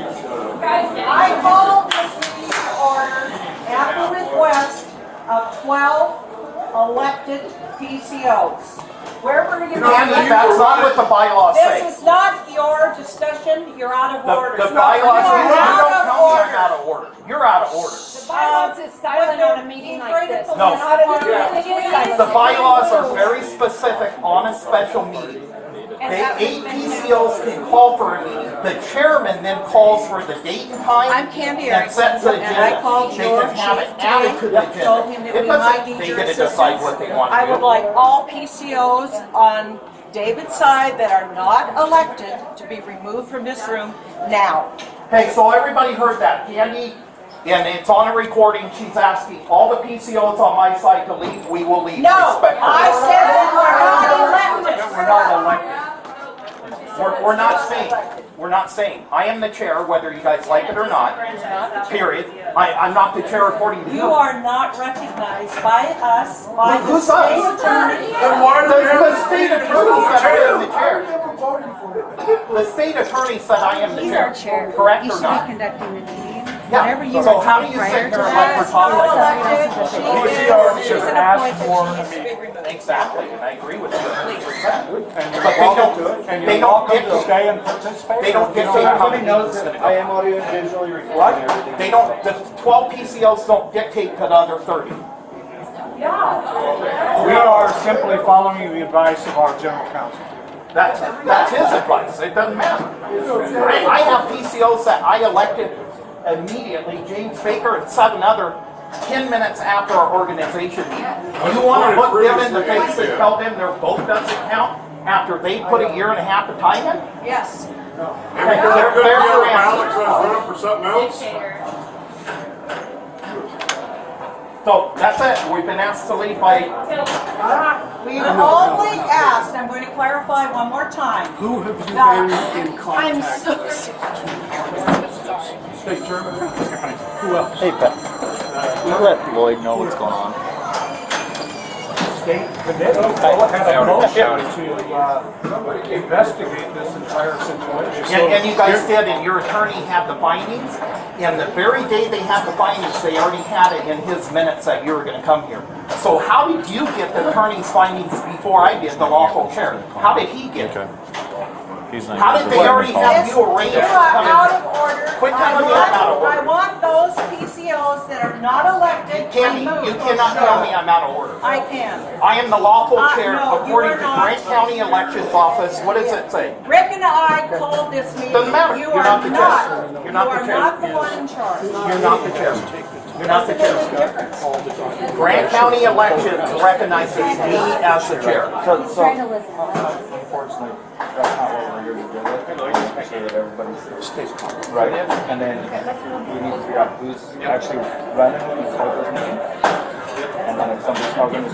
I called this meeting to order at the request of 12 elected PCOs. Where were you? That's not what the bylaws say. This is not your discussion. You're out of order. The bylaws, you don't tell me I'm out of order. You're out of order. The bylaws is silent on a meeting like this. No. The The bylaws are very specific on a special meeting. Eight PCOs can call for a meeting. The chairman then calls for the date and time. I'm Candy and sets the Erickson, agenda. and I called They your can have it chief added to the today, told him agenda. that It we might doesn't, need they your get to decide assistance. what they want I to would do. like all PCOs on David's side that are not elected to be removed from this room now. Okay, so everybody heard that. Candy, and it's on a recording, she's asking all the PCOs on my side to leave. We will leave No, respectfully. I said that we're not elected. We're not elected. We're not saying. I am the chair, whether you guys like it or not, period. I'm not the chair according to you. You are not recognized by us, by the Who's state us? attorney. The state attorney said I am the chair. The state attorney said I am the He's chair. our chair. Correct You or should not? be conducting the meeting. Yeah. Whatever you So were how do doing you prior sit to here and that. let her talk Not about elected. She is. should She's an ask appointed. for She a needs to be meeting. removed. Exactly, and I agree with you 100%. And But you're they welcome don't- to it, and they you're don't welcome get to to- stay and participate. They don't or get you to have how to- many knows that I am audio and visually recording everything. They don't, the 12 PCOs don't dictate to the other 30. We are simply following the advice of our general counsel. That's his advice, it doesn't matter. I have PCOs that I elected immediately, James Baker and 7 other, 10 minutes after our organization meeting. You want to look them in the face and tell them their vote doesn't count after they put a year and a half of time in? Yes. There's your answer. Running for something else? So that's it, we've been asked to leave by, We've only asked, I'm going to clarify one more time. Who have you That- been in contact with? State chairman? Who else? Hey, Pat. You let Lloyd know what's going on. State committee had a motion to investigate this entire situation. and you guys did, and your attorney had the findings, and the very day they had the findings, they already had it in his minutes that you were gonna come here. So how did you get the attorney's findings before I did, the lawful chair? How did he get it? How did they already have you arranged You to are come out in? of order. Quit telling me I'm out of order. I want those PCOs that are not elected Candy, removed. you cannot tell me I'm out of order. I can. I am the lawful chair no, you according are to not. Grant County Elections Office. What does it say? Rick and I called this meeting. Doesn't matter. You You're are not the chair. not. You're not You the are chair. not the one in charge. You're not the chair. You're not the chair. Difference. Grant County Elections recognizes me as the chair. So, Trying to listen. unfortunately, that's not what we're here to do. Make sure that everybody's right, and then we need to figure out who's actually running and hold this meeting. And then if somebody's not going to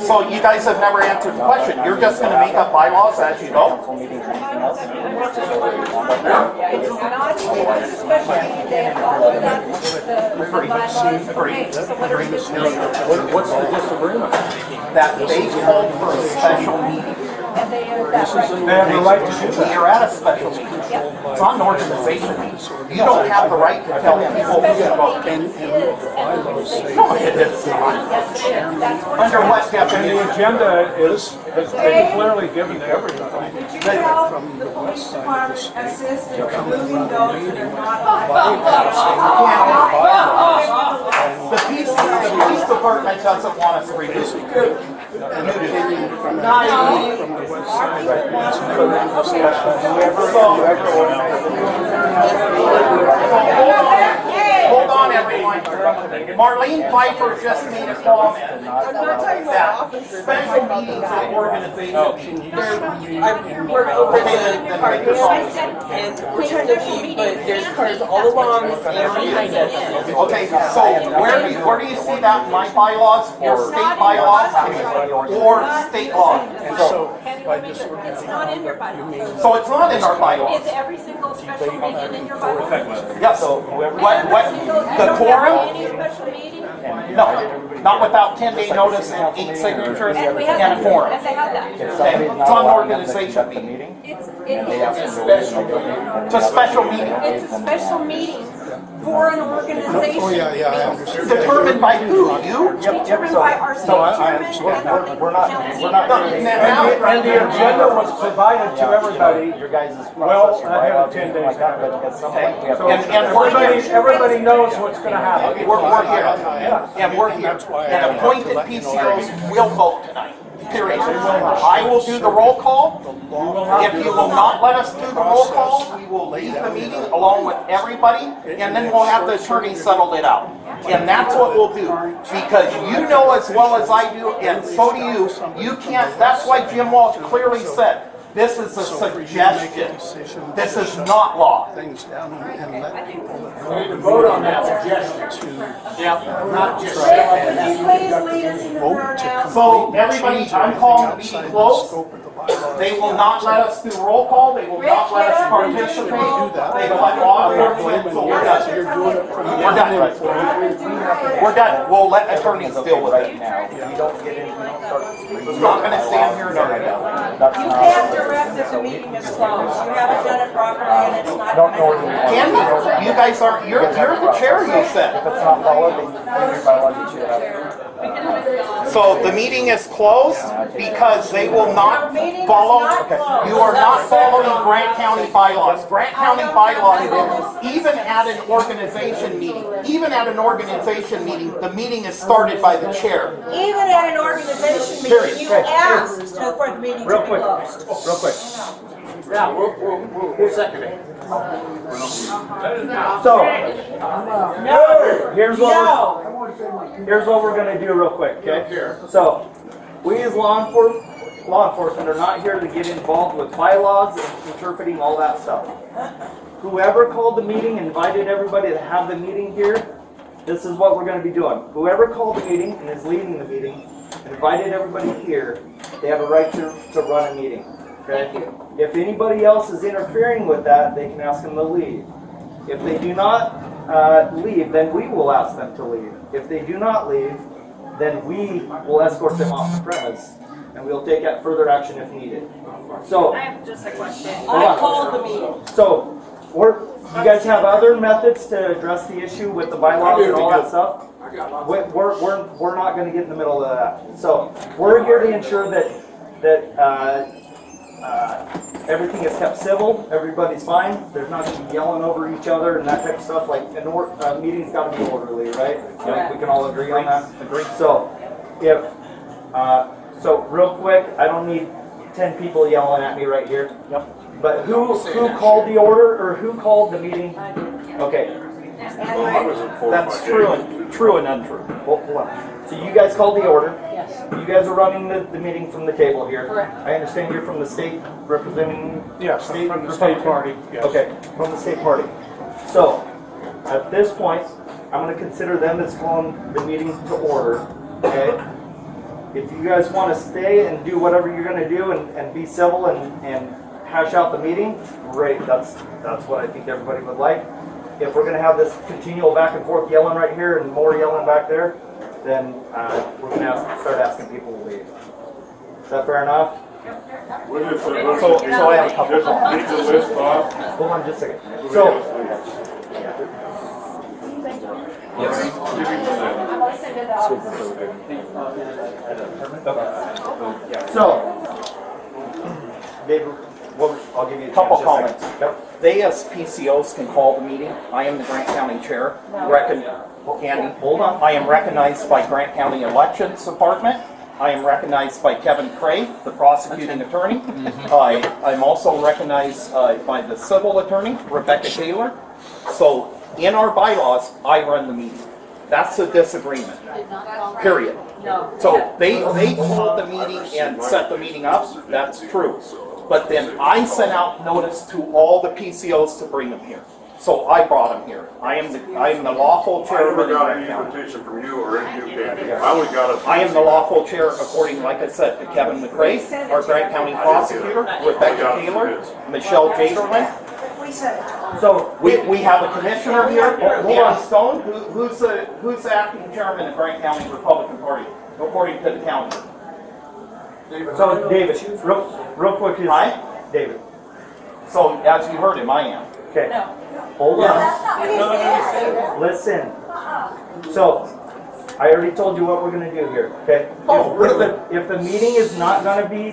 So you guys have never answered the question. You're just going to make up bylaws as you go? council meetings or anything else. It's not, it's a special meeting. They have followed that, the bylaws. Okay, so what are we doing? What's the disagreement? That they called for a special meeting. And they are that right. They have the right to do that. You're at a special meeting. It's not an organization meeting. You don't have the right to tell people who to vote. And the bylaws say No, it is not. Under what And definition? the agenda has been clearly given to everybody. Would you help the police department assist in removing those that are not elected? The police department doesn't want us to reduce it. an opinion from the Not west side. Hold on, everyone. Marlene Pfeiffer just made a comment. That special meetings and organizations. We're over the parking lot, and we're trying to leave, but there's cars all along and behind us. Okay, so where do you see that in my bylaws, or state bylaws, or state law? So by It's disorganized not in your conduct, you bylaws. mean So it's not in our bylaws. Is every single special meeting in your bylaws? Yes, so what, the quorum? Any special meeting? No, not without 10-day notice and 8 citizens signatures And we have and a quorum. And they have that. If somebody's It's not on allowing them to organization conduct the meeting. meeting, It's, and they ask it's, them to leave, and they don't leave, then It's a special meeting. it's a special meeting for an organization. Oh, yeah, I understand. Determined by who? You? Determined by our state I chairman understand and that. we're not doing And the agenda was provided to everybody your guys' well process, your ahead of bylaws, 10 anything days like that, ahead. but at some point, we have So And we're here. everybody knows what's gonna happen. We're here. Yeah. And we're here. That's why I And have to appointed let you know. PCOs will vote tonight. Period. I will do the roll call. If you will not let us do the roll call, we will leave the meeting along with everybody, and then we'll have the attorney settle it out. And that's what we'll do. Because you know as well as I do, and so do you, you can't, that's why Jim Walsh clearly said, this is a suggestion. This is not law. Things down and let people that Vote on that suggestion. Not just. Would you please lead us in the prayer now? So everybody, I'm calling the meeting closed. They will not let us do roll call, they will not let us participate, they will let law enforcement, so we're done. We're done. We're done, we'll let attorneys deal with right it. now. We don't get in, we don't start. I'm not gonna stand here and argue. That's You not. can't direct that the meeting is closed. You haven't done it properly and it's not. Don't know where we want. Candy, you guys aren't, you're the chair, you If said. it's not followed, then your bylaws you should have. So the meeting is closed because they will not Meeting is follow, not closed. you are not following Grant County bylaws. Grant County bylaws, even at an organization meeting, the meeting is started by the chair. Even at an organization Period. meeting, you asked for the meeting to Real be quick, closed. real quick. Yeah, we'll second it. So, No, here's what no. here's what we're gonna do real quick, okay? So, we as law enforcement are not here to get involved with bylaws and interpreting all that stuff. Whoever called the meeting, invited everybody to have the meeting here, this is what we're gonna be doing. Whoever called the meeting and is leading the meeting, invited everybody here, they have a right to run a meeting, okay? If anybody else is interfering with that, they can ask them to leave. If they do not leave, then we will ask them to leave. If they do not leave, then we will escort them off the premise, and we'll take further action if needed. So, I have just a question. I called the meeting. so you guys have other methods to address the issue with the bylaws and all that stuff? We're not going to get in the middle of that. So we're here to ensure that everything is kept civil, everybody's fine, there's not going to be yelling over each other and that type of stuff. Like a meeting's got to be orderly, right? Like, we can all agree on that. So so real quick, I don't need 10 people yelling at me right here. Yep. But who called the order or who called the meeting? Okay. That's true and untrue. Hold on. So you guys called the order. Yes. You guys are running the meeting from the table here. Correct. I understand you're from the state representing. Yes, I'm from the state party, yes. Okay, from the state party. So at this point, I'm going to consider them as calling the meeting to order. Okay. If you guys want to stay and do whatever you're going to do and be civil and hash out the meeting, great. That's what I think everybody would like. If we're going to have this continual back and forth yelling right here and more yelling back there, then we're going to start asking people to leave. Is that fair enough? So I have a couple comments. Hold on just a second. So, David, I'll give you a Couple chance. comments. Yep. They as PCOs can call the meeting. I am the Grant County Chair. Andy, Hold on. I am recognized by Grant County Elections Department. I am recognized by Kevin Cray, the prosecuting attorney. I'm also recognized by the civil attorney, Rebecca Taylor. So in our bylaws, I run the meeting. That's a disagreement, period. No. So they called the meeting and set the meeting up, that's true. But then I sent out notice to all the PCOs to bring them here. So I brought them here. I am the lawful I chair of never the got Grant any County. invitation from you or any Candy. I only got a. I am the lawful chair according, like I said, to Kevin McRae, our Grant County prosecutor, Rebecca Taylor, Michelle Jaderman. We said it. So, We have a commissioner here, Andy Stone, who's the acting chairman of Grant County Republican Party, according to the county. So David, real quick, is Right? David. So as you heard him, I am. Okay. Hold on. Listen. So I already told you what we're gonna do here. Okay. If the meeting is not gonna be,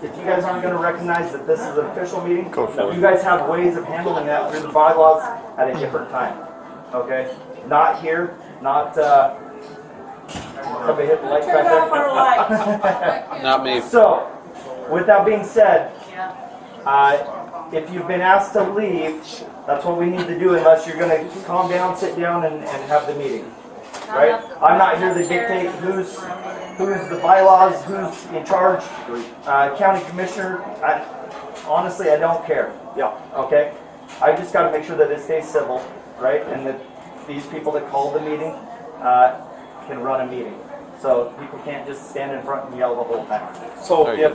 if you guys aren't gonna recognize that this is an official meeting, you guys have ways of handling that through the bylaws at a different time. Okay. Not here. Not. Somebody hit the lights Turn back off our lights. Not me. So, with that being said, if you've been asked to leave, that's what we need to do unless you're going to calm down, sit down, and have the meeting. Right? I'm not here to dictate who's the bylaws, who's in charge, county commissioner. Honestly, I don't care. Yeah. Okay? I just got to make sure that it stays civil, right? And that these people that call the meeting can run a meeting. So people can't just stand in front and yell the whole time. So if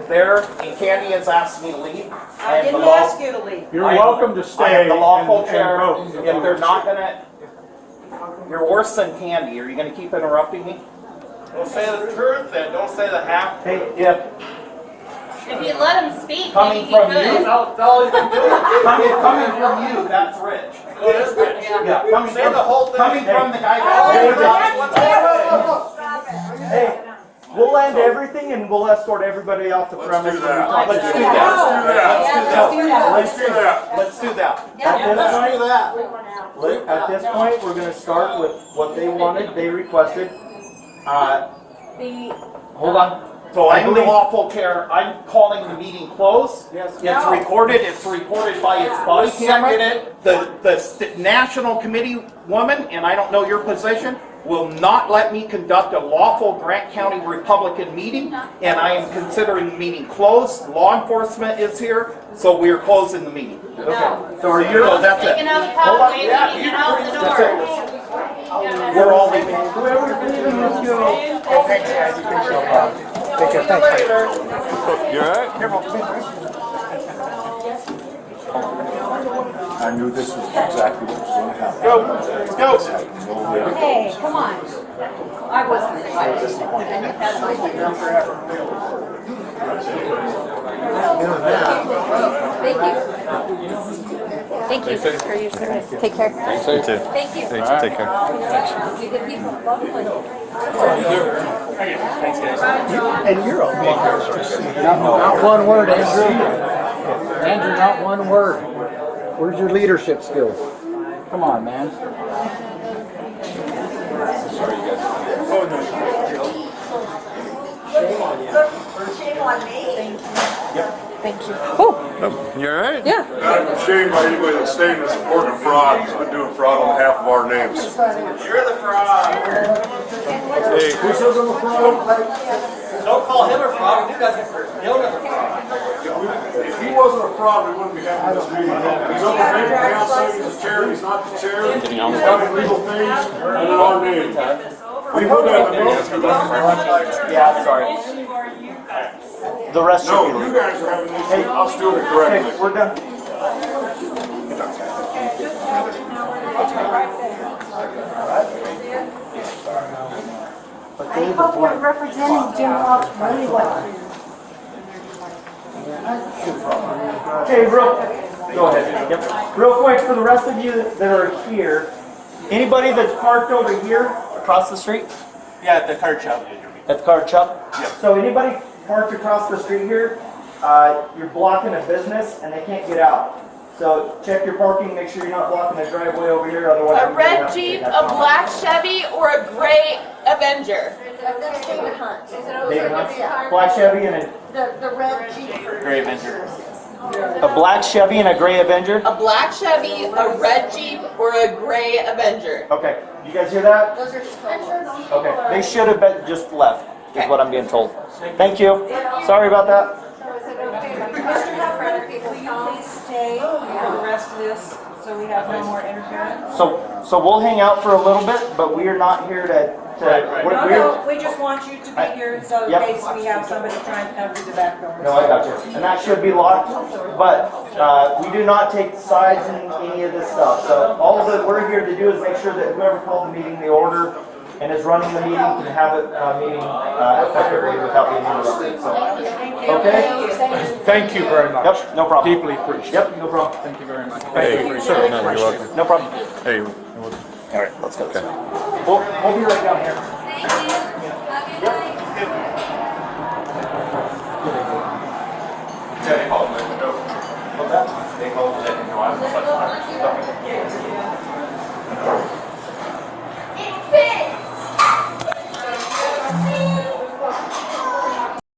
they're, and Candy has asked me to leave, I didn't ask you to leave. You're welcome to stay. I am the lawful and chair. vote. If they're not gonna, you're worse than Candy. Are you gonna keep interrupting me? Don't say the truth then, don't say the half. Hey, If you let him speak, Coming maybe he from could. you, That's all you can do. coming from you, that's rich. Well, it is rich. Yeah, coming Say from the whole thing. Coming from the guy that. hey, we'll end everything and we'll escort everybody off the premise. do that. Let's do that. Let's do that. At this point, we're gonna start with what they wanted, they requested. Hold on. So I'm the lawful chair, I'm calling the meeting closed. Yes. It's recorded by its body camera. The national committee woman, and I don't know your position, will not let me conduct a lawful Grant County Republican meeting, and I am considering the meeting closed. Law enforcement is here, so we are closing the meeting. Okay. So are you? So that's Taking it. out the pathway, leading it out the That's door. it. We're all leaving. Whoever's leaving, let's go. Thanks, guys. Appreciate it. Take care. Thanks. You alright? I knew this was exactly what was going to happen. Go. Hey, come on. I wasn't invited. And you had my number. Thank you. Thank you for your service. Take care. Thanks, you too. Thank you. Take care. You good people. Lovely. And you're on Not one word, Andrew. Andrew, not one word. Where's your leadership skills? Come on, man. Shame on me. Thank you. You alright? Yeah. I'm ashamed by anybody that's staying in support of fraud, because I've been doing fraud on behalf of our names. You're the fraud. Hey, Don't call him a fraud, you guys are known as a fraud. If he wasn't a fraud, we wouldn't be having this meeting. He's over bank account saying he's the chair, he's not the chair. He's done illegal things in our name. We would have a meeting. Yeah, sorry. The rest should No, be you legal. guys are having an issue, I'll do it Okay, correctly. we're done. I hope we're representing Jim Love really well. Okay, go ahead. Yep. Real quick, for the rest of you that are here, anybody that's parked over here across the street? Yeah, the card shop. At the car shop? Yep. So anybody parked across the street here, you're blocking a business and they can't get out. So check your parking, make sure you're not blocking the driveway over here, otherwise. A red Jeep, a black Chevy, or a gray Avenger? That's David Hunt. David Hunt. Black Chevy and The red Jeep. Gray Avenger. a black Chevy and a gray Avenger? A black Chevy, a red Jeep, or a gray Avenger? Okay, you guys hear that? Those are just colors. Okay, they should have been just left, is what I'm being told. Thank you. Sorry about that. Mr. Ephrata, will you please stay for the rest of this so we have no more interference? So we'll hang out for a little bit, but we are not here to No, we just want you to be here so in Yep. case we have somebody trying to come through the back door. No, I got you. And that should be locked, but we do not take sides in any of this stuff. So all that we're here to do is make sure that whoever called the meeting, the order and is running the meeting can have it meeting effectively without being interrupted. So, okay? Thank you very much. Yep, no problem. Deeply appreciated. Yep, no problem. Thank you very much. Hey, sir. No, you're welcome. No problem. Hey. All right, let's go. Okay. We'll be right down here. What's that? They called it, I was like,